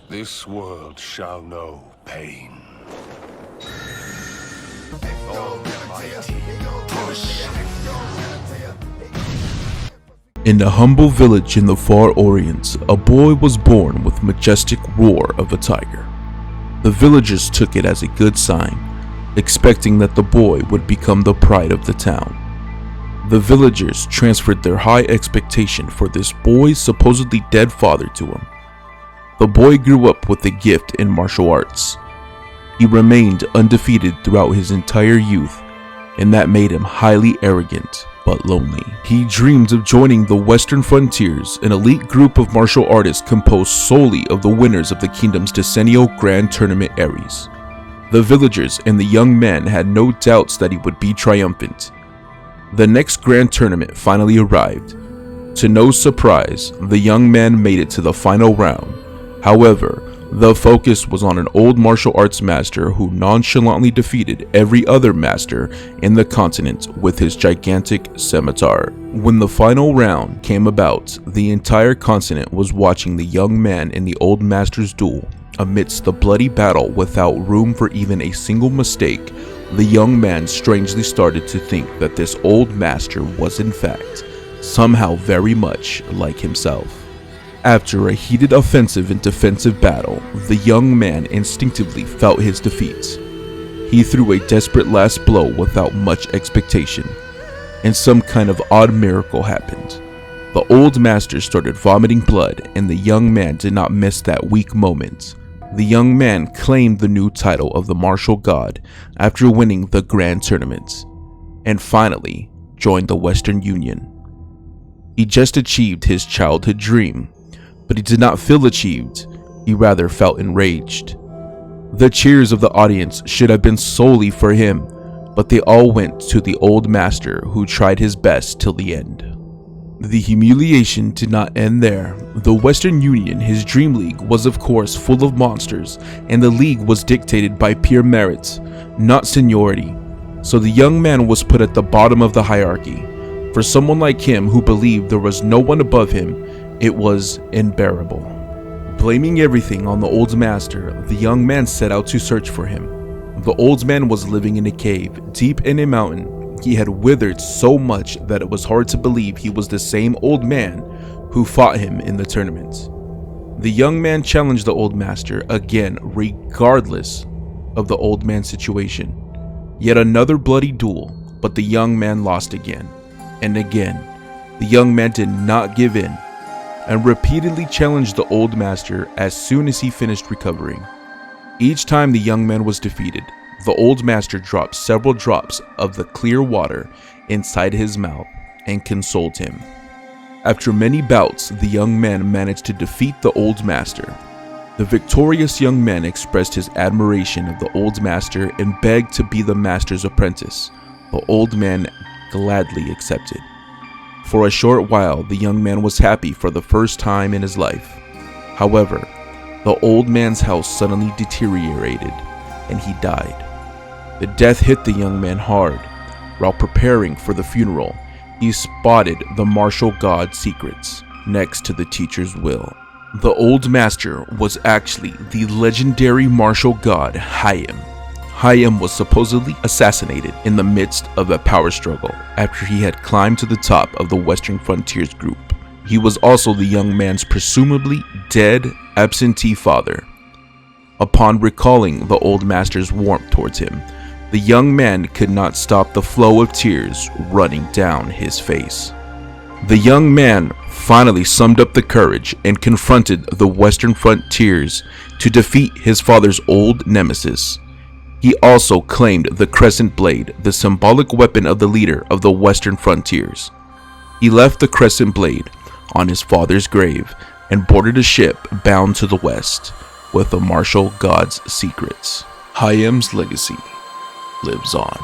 This world shall know pain. In a humble village in the far Orient, a boy was born with majestic roar of a tiger. The villagers took it as a good sign, expecting that the boy would become the pride of the town. The villagers transferred their high expectation for this boy's supposedly dead father to him. The boy grew up with a gift in martial arts. He remained undefeated throughout his entire youth, and that made him highly arrogant but lonely. He dreamed of joining the Western Frontiers, an elite group of martial artists composed solely of the winners of the kingdom's decennial grand tournament Ares. The villagers and the young man had no doubts that he would be triumphant. The next grand tournament finally arrived. To no surprise, the young man made it to the final round. However, the focus was on an old martial arts master who nonchalantly defeated every other master in the continent with his gigantic scimitar. When the final round came about, the entire continent was watching the young man in the old master's duel. Amidst the bloody battle without room for even a single mistake, the young man strangely started to think that this old master was in fact somehow very much like himself. After a heated offensive and defensive battle, the young man instinctively felt his defeat. He threw a desperate last blow without much expectation, and some kind of odd miracle happened. The old master started vomiting blood, and the young man did not miss that weak moment. The young man claimed the new title of the martial god after winning the grand tournament, and finally joined the Western Union. He just achieved his childhood dream, but he did not feel achieved, he rather felt enraged. The cheers of the audience should have been solely for him, but they all went to the old master who tried his best till the end. The humiliation did not end there. The Western Union, his dream league, was of course full of monsters, and the league was dictated by pure merit, not seniority. So the young man was put at the bottom of the hierarchy. For someone like him who believed there was no one above him, it was unbearable. Blaming everything on the old master, the young man set out to search for him. The old man was living in a cave, deep in a mountain. He had withered so much that it was hard to believe he was the same old man who fought him in the tournament. The young man challenged the old master again, regardless of the old man's situation. Yet another bloody duel, but the young man lost again. And again, the young man did not give in, and repeatedly challenged the old master as soon as he finished recovering. Each time the young man was defeated, the old master dropped several drops of the clear water inside his mouth and consoled him. After many bouts, the young man managed to defeat the old master. The victorious young man expressed his admiration of the old master and begged to be the master's apprentice. The old man gladly accepted. For a short while, the young man was happy for the first time in his life. However, the old man's health suddenly deteriorated, and he died. The death hit the young man hard. While preparing for the funeral, he spotted the martial god's secrets next to the teacher's will. The old master was actually the legendary martial god Hayem. Hayem was supposedly assassinated in the midst of a power struggle after he had climbed to the top of the Western Frontiers group. He was also the young man's presumably dead absentee father. Upon recalling the old master's warmth towards him, the young man could not stop the flow of tears running down his face. The young man finally summed up the courage and confronted the Western Frontiers to defeat his father's old nemesis. He also claimed the crescent blade, the symbolic weapon of the leader of the Western Frontiers. He left the crescent blade on his father's grave and boarded a ship bound to the west with the martial god's secrets. Hayem's legacy lives on.